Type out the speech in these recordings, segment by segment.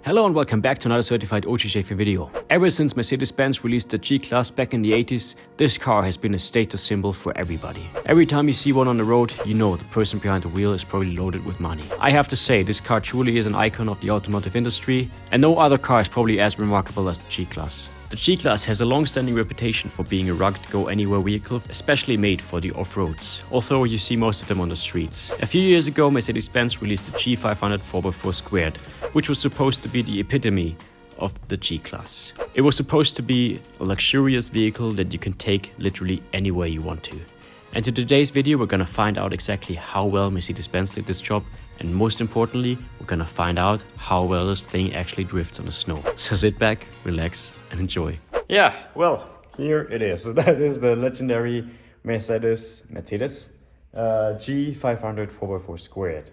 Hello and welcome back to another certified OG video. Ever since Mercedes-Benz released the G-Class back in the 80s, this car has been a status symbol for everybody. Every time you see one on the road, you know the person behind the wheel is probably loaded with money. I have to say, this car truly is an icon of the automotive industry, and no other car is probably as remarkable as the G-Class. The G-Class has a long-standing reputation for being a rugged go-anywhere vehicle, especially made for the off-roads, although you see most of them on the streets. A few years ago, Mercedes-Benz released the G500 4x4 Squared, which was supposed to be the epitome of the G-Class. It was supposed to be a luxurious vehicle that you can take literally anywhere you want to. And in today's video, we're gonna find out exactly how well Mercedes-Benz did this job, and most importantly, we're gonna find out how well this thing actually drifts on the snow. So sit back, relax, and enjoy. Yeah, well, here it is. That is the legendary Mercedes G500 4x4 Squared.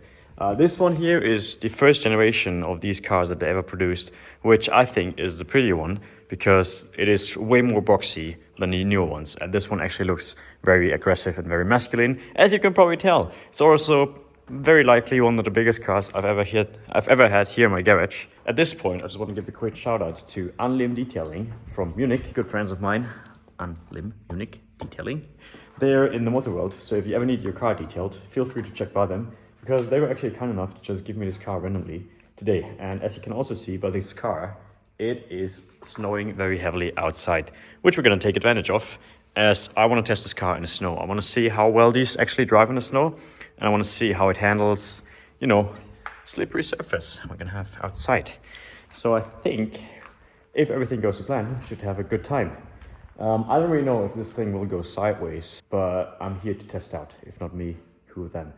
This one here is the first generation of these cars that they ever produced, which I think is the prettier one because it is way more boxy than the newer ones. And this one actually looks very aggressive and very masculine, as you can probably tell. It's also very likely one of the biggest cars I've ever had here in my garage. At this point, I just want to give a quick shout out to Unlim Detailing from Munich, good friends of mine. Unlim Munich Detailing. They're in the motor world, so if you ever need your car detailed, feel free to check by them, because they were actually kind enough to just give me this car randomly today. And as you can also see by this car, it is snowing very heavily outside, which we're going to take advantage of, as I want to test this car in the snow. I want to see how well these actually drive in the snow, and I want to see how it handles, you know, slippery surface we're going to have outside. So I think if everything goes to plan, we should have a good time. I don't really know if this thing will go sideways, but I'm here to test out. If not me, who then?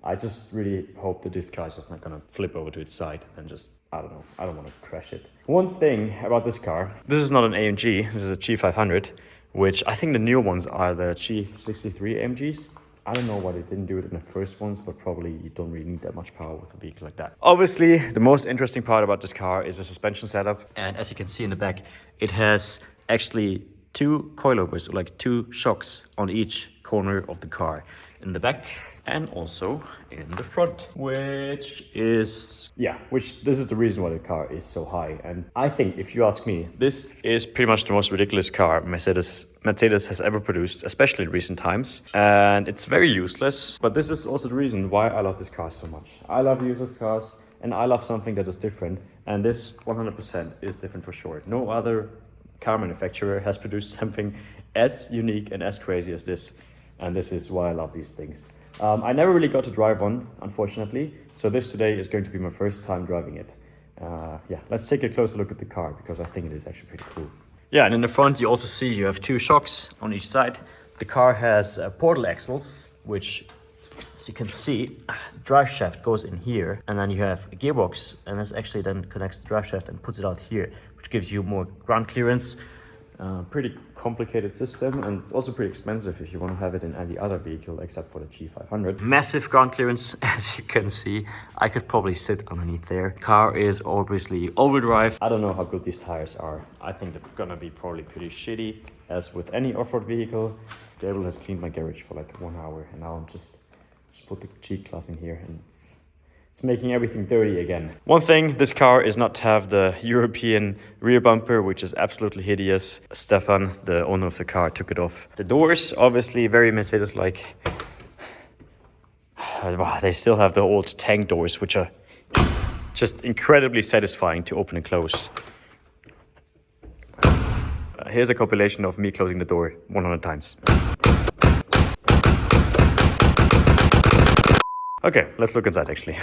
I just really hope that this car is just not gonna flip over to its side and just, I don't know, I don't want to crash it. One thing about this car, this is not an AMG, this is a G500, which I think the newer ones are the G63 AMGs. I don't know why they didn't do it in the first ones, but probably you don't really need that much power with a vehicle like that. Obviously, the most interesting part about this car is the suspension setup. And as you can see in the back, it has actually two coilovers, like two shocks on each corner of the car. In the back and also in the front, which is this is the reason why the car is so high. And I think, if you ask me, this is pretty much the most ridiculous car Mercedes has ever produced, especially in recent times, and it's very useless. But this is also the reason why I love this car so much. I love useless cars, and I love something that is different, and this 100% is different for sure. No other car manufacturer has produced something as unique and as crazy as this. And this is why I love these things. I never really got to drive one, unfortunately. So this today is going to be my first time driving it. Let's take a closer look at the car, because I think it is actually pretty cool. Yeah, and in the front you also see you have two shocks on each side. The car has portal axles, which, as you can see, the drive shaft goes in here. And then you have a gearbox, and this actually then connects the drive shaft and puts it out here, which gives you more ground clearance. Pretty complicated system, and it's also pretty expensive if you want to have it in any other vehicle except for the G500. Massive ground clearance, as you can see. I could probably sit underneath there. Car is obviously all-wheel drive. I don't know how good these tires are. I think they're gonna be probably pretty shitty, as with any off-road vehicle. Gabriel has cleaned my garage for like 1 hour, and now I'm just put the G-Class in here, and it's making everything dirty again. One thing, this car is not to have the European rear bumper, which is absolutely hideous. Stefan, the owner of the car, took it off. The doors, obviously very Mercedes-like. They still have the old tank doors, which are just incredibly satisfying to open and close. Here's a compilation of me closing the door 100 times. Okay, let's look inside actually.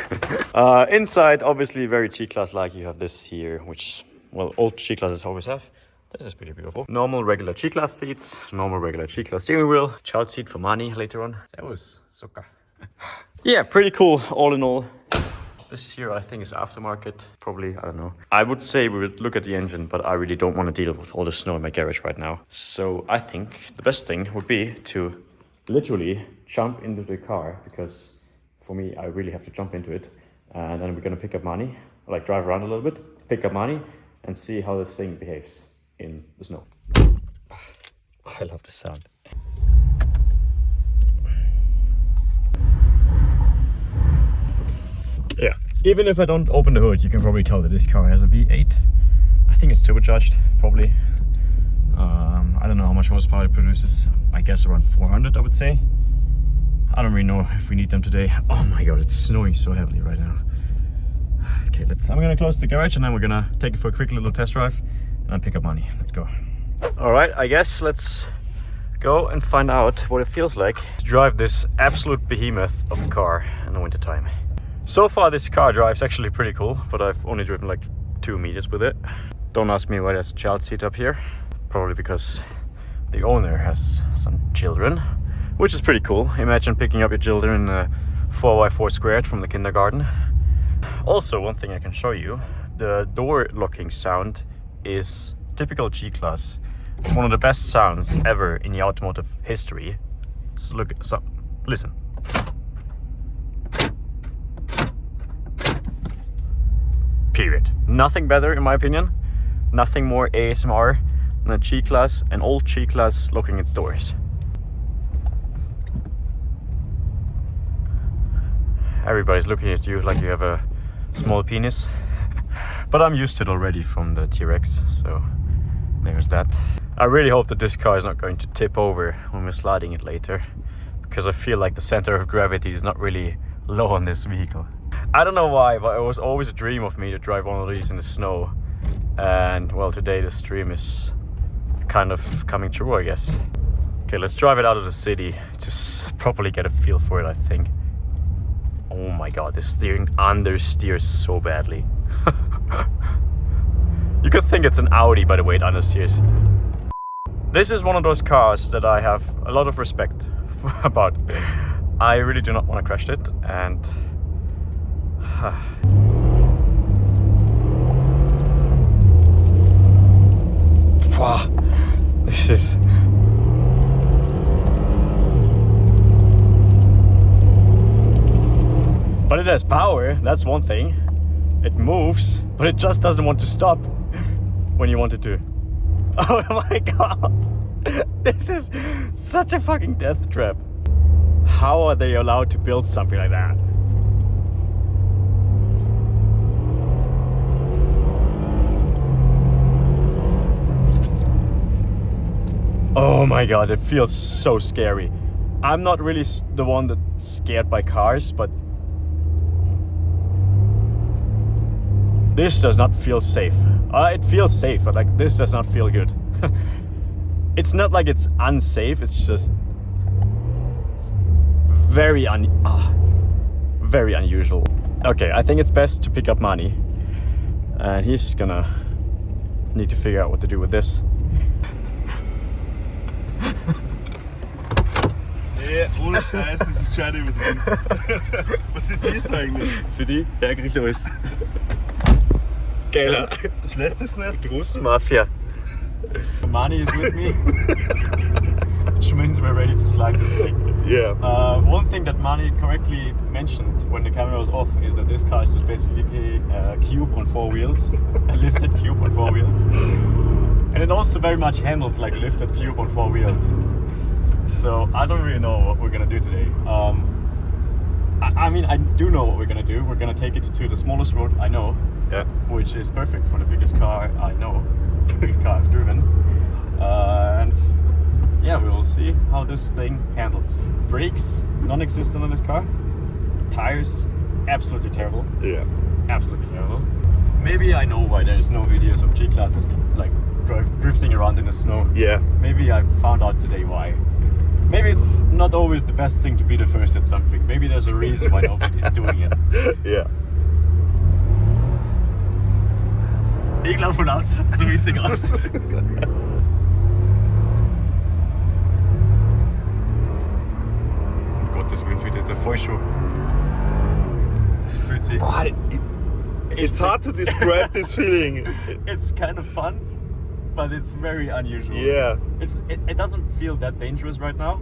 Inside, obviously very G-Class-like. You have this here, which, well, old G-Classes always have. This is pretty beautiful. Normal regular G-Class seats, normal regular G-Class steering wheel, child seat for Mani later on. Servus, Zucker. Yeah, pretty cool all in all. This here I think is aftermarket, probably, I don't know. I would say we would look at the engine, but I really don't want to deal with all the snow in my garage right now. So I think the best thing would be to literally jump into the car, because for me, I really have to jump into it. And then we're gonna pick up Mani, like drive around a little bit, pick up Mani, and see how this thing behaves in the snow. I love the sound. Yeah, Even if I don't open the hood, you can probably tell that this car has a V8. I think it's turbocharged, probably. I don't know how much horsepower it produces. I guess around 400, I would say. I don't really know if we need them today. Oh my god, it's snowing so heavily right now. Okay, I'm gonna close the garage and then we're gonna take it for a quick little test drive and pick up money. Let's go. All right, I guess let's go and find out what it feels like to drive this absolute behemoth of a car in the winter time. So far this car drives actually pretty cool, but I've only driven like 2 meters with it. Don't ask me why there's a child seat up here. Probably because the owner has some children, which is pretty cool. Imagine picking up your children in a 4x4 squared from the kindergarten. Also, one thing I can show you, the door locking sound is typical G-Class. It's one of the best sounds ever in the automotive history. So listen. Period. Nothing better in my opinion. Nothing more ASMR than a G-Class, an old G-Class locking its doors. Everybody's looking at you like you have a small penis. But I'm used to it already from the T-Rex, so there's that. I really hope that this car is not going to tip over when we're sliding it later, because I feel like the center of gravity is not really low on this vehicle. I don't know why, but it was always a dream of me to drive one of these in the snow. And well, today this dream is kind of coming true, I guess. Okay, let's drive it out of the city to properly get a feel for it, I think. Oh my god, this steering understeers so badly. You could think it's an Audi by the way it understeers. This is one of those cars that I have a lot of respect about. I really do not want to crash it, and wow, this is... But it has power, that's one thing. It moves, but it just doesn't want to stop when you want it to. Oh my god! This is such a fucking death trap. How are they allowed to build something like that? Oh my god, it feels so scary. I'm not really the one that's scared by cars, but this does not feel safe. It feels safe, but like this does not feel good. It's not like it's unsafe, it's just very unusual. Okay, I think it's best to pick up Mani. And he's gonna need to figure out what to do with this. Ja, ohne Scheiß, das ist gescheit übertrieben. Was ist das da eigentlich? Für die herkriegt alles. Geiler. Schlecht ist nicht. Russenmafia. Mani is with me. Which means we're ready to slide this thing. Yeah. One thing that Mani correctly mentioned when the camera was off is that this car is just basically a cube on 4 wheels. A lifted cube on 4 wheels. And it also very much handles like a lifted cube on 4 wheels. So I don't really know what we're gonna do today. I mean, I do know what we're gonna do. We're gonna take it to the smallest road I know, Yeah. which is perfect for the biggest car I know, the biggest car I've driven. And yeah, we will see how this thing handles. Brakes, non-existent on this car. Tires, absolutely terrible. Yeah. Absolutely terrible. Maybe I know why there's no videos of G-Classes like drifting around in the snow. Yeah. Maybe I found out today why. Maybe it's not always the best thing to be the first at something. Maybe there's a reason why nobody's doing it. Ja. Ich glaube von außen schaut es so riesig aus. Um Gottes Willen, fühlt jetzt voll schon. Das fühlt sich... Boah, it's hard to describe this feeling. It's kind of fun, but it's very unusual. Yeah. It doesn't feel that dangerous right now,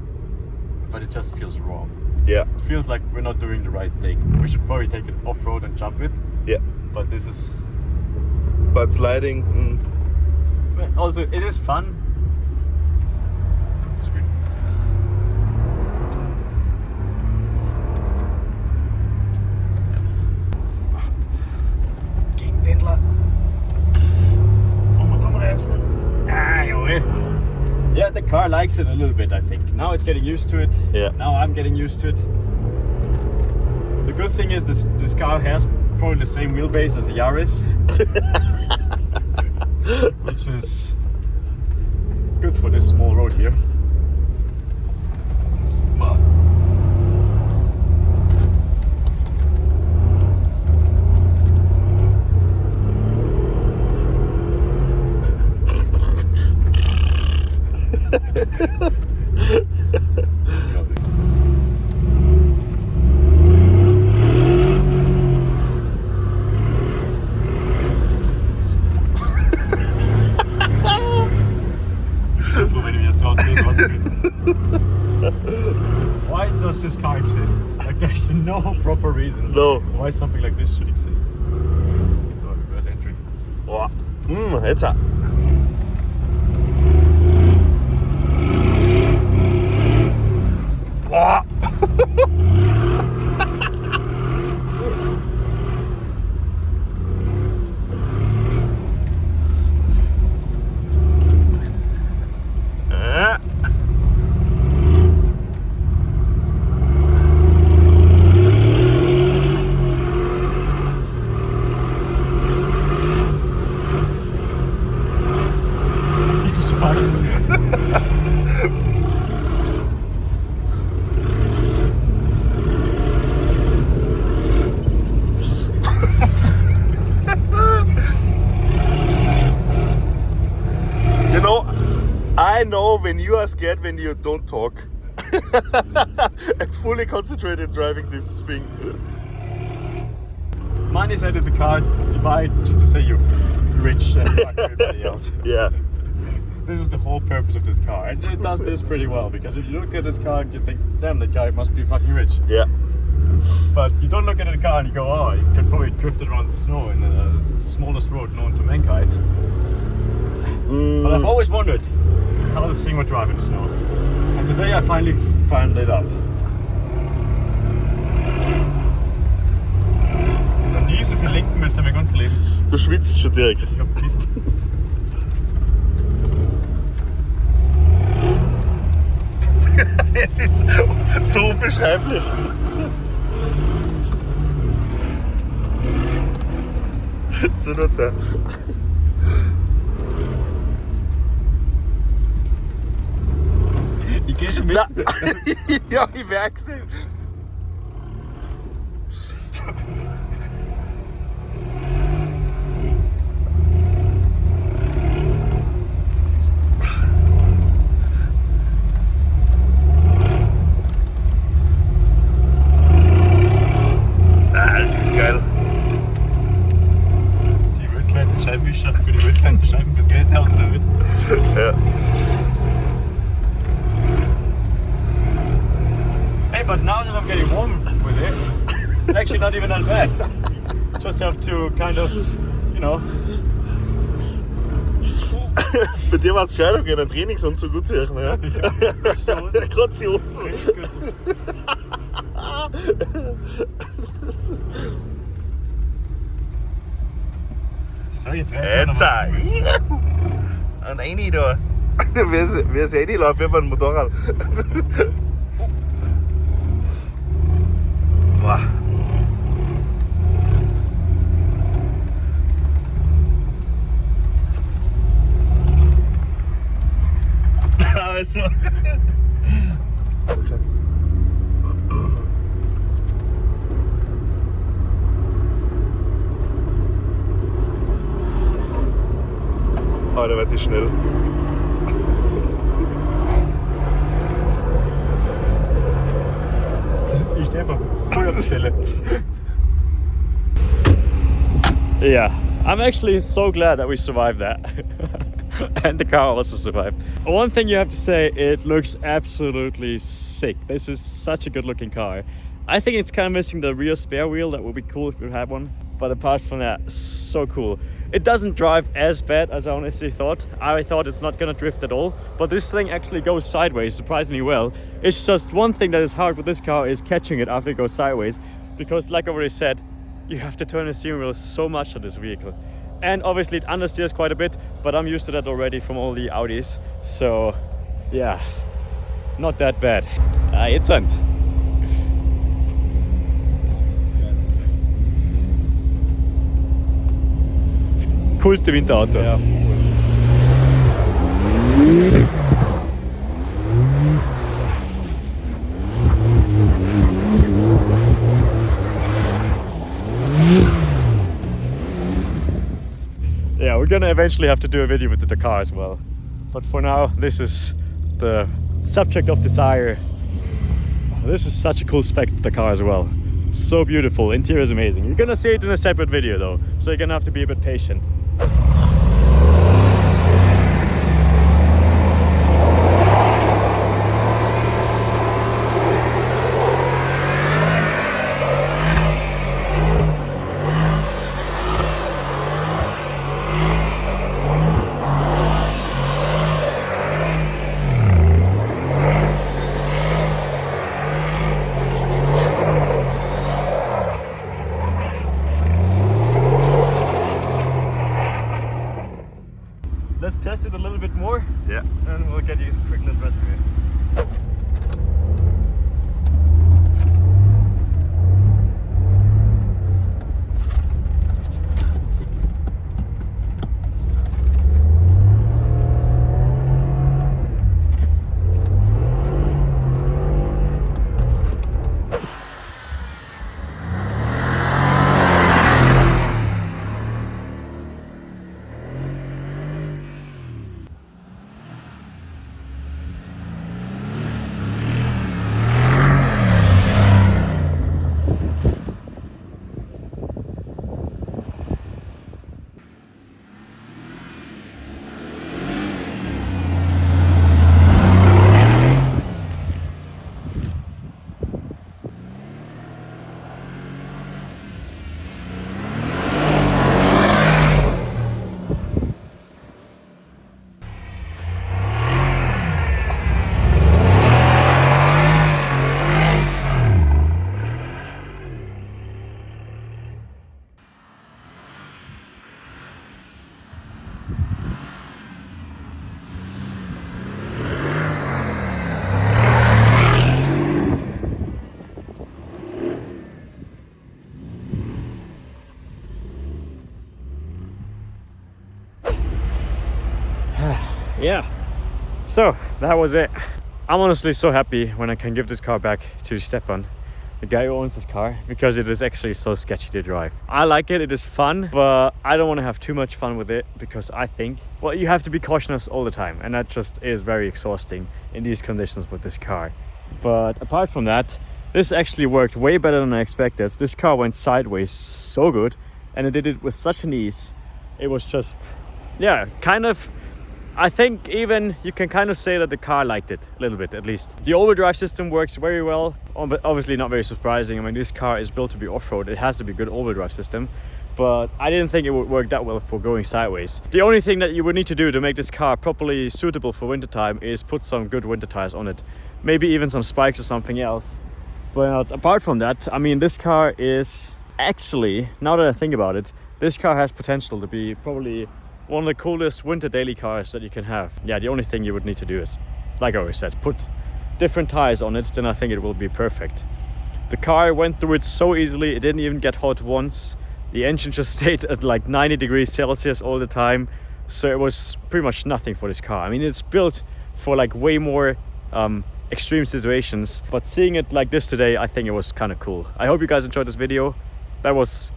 but it just feels wrong. Yeah. It feels like we're not doing the right thing. We should probably take it off-road and jump it. Yeah. But this is... But sliding. Also, it is fun. Screen. car likes it a little bit, I think. Now it's getting used to it. Yeah. Now I'm getting used to it. The good thing is this car has probably the same wheelbase as a Yaris. Which is good for this small road here. Why does this car exist? Like, there's no proper reason why something like this should exist. It's our reverse entry. Boah. Jetzt. Boah. I know when you are scared when you don't talk. I'm fully concentrated driving this thing. Mine is that it's a car you buy just to say you're rich and fuck everybody else. Yeah. This is the whole purpose of this car, and it does this pretty well, because if you look at this car you think, damn, that guy must be fucking rich. Yeah. But you don't look at the car and you go, oh, you can probably drift it around the snow in the smallest road known to mankind. But I've always wondered how this thing would drive in the snow. And today I finally found it out. Noch nie so viel lenken müsste in meinem ganzen Leben. Du schwitzt schon direkt. Ich hab diesen. Es ist so unbeschreiblich. So not da. Ich geh schon mit. Ja, ich merk's nicht. Das ist geil. Die kleinste Scheibenwischer für die kleinste Scheiben fürs größte Auto damit. Ja. Hey, but now that I'm getting warm with it, it's actually not even that bad. Just have to kind of, you know. Bei dir war es schön, einen Trainingsanzug gut zu rechnen, ja? Kurze Hosen. Kurze Hosen. Richtig gut. So, jetzt reißt man Jetzt! Und rein da! Wie es reinläuft, wie beim Motorrad. Boah. Also. Okay. Oh, der wird schnell. Ich stehe einfach voll auf der Stelle. Yeah, I'm actually so glad that we survived that. And the car also survived. One thing you have to say, it looks absolutely sick. This is such a good looking car. I think it's kind of missing the rear spare wheel. That would be cool if we had one. But apart from that, so cool. It doesn't drive as bad as I honestly thought. I thought it's not gonna drift at all, but this thing actually goes sideways surprisingly well. It's just one thing that is hard with this car is catching it after it goes sideways, because like I already said, you have to turn the steering wheel so much on this vehicle. And obviously it understeers quite a bit, but I'm used to that already from all the Audis. So yeah, not that bad. It's on. Coolste Winterauto. Ja. Yeah, we're gonna eventually have to do a video with the car as well. But for now, this is the subject of desire. Oh, this is such a cool spec, the car as well. So beautiful, interior is amazing. You're gonna see it in a separate video though, so you're gonna have to be a bit patient. Let's test it a little bit more, Ja. and we'll get you a quick little resume. Yeah, so that was it. I'm honestly so happy when I can give this car back to Stepan, the guy who owns this car, because it is actually so sketchy to drive. I like it, it is fun, but I don't want to have too much fun with it because I think, well, you have to be cautious all the time, and that just is very exhausting in these conditions with this car. But apart from that, this actually worked way better than I expected. This car went sideways so good, and it did it with such an ease. It was just, yeah, kind of, I think even you can kind of say that the car liked it a little bit, at least. The all-wheel drive system works very well, but obviously not very surprising. I mean, this car is built to be off-road. It has to be a good all-wheel drive system, but I didn't think it would work that well for going sideways. The only thing that you would need to do to make this car properly suitable for wintertime is put some good winter tires on it. Maybe even some spikes or something else. But apart from that, I mean, this car is actually, now that I think about it, this car has potential to be probably one of the coolest winter daily cars that you can have. Yeah, the only thing you would need to do is, like I always said, put different tires on it, then I think it will be perfect. The car went through it so easily, it didn't even get hot once. The engine just stayed at like 90 degrees Celsius all the time, so it was pretty much nothing for this car. I mean, it's built for like way more extreme situations, but seeing it like this today, I think it was kind of cool. I hope you guys enjoyed this video. That was,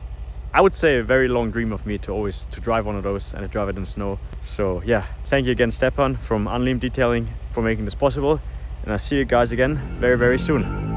I would say, a very long dream of me to drive one of those and to drive it in snow. So yeah, thank you again, Stepan from Unlimed Detailing, for making this possible, and I'll see you guys again very, very soon.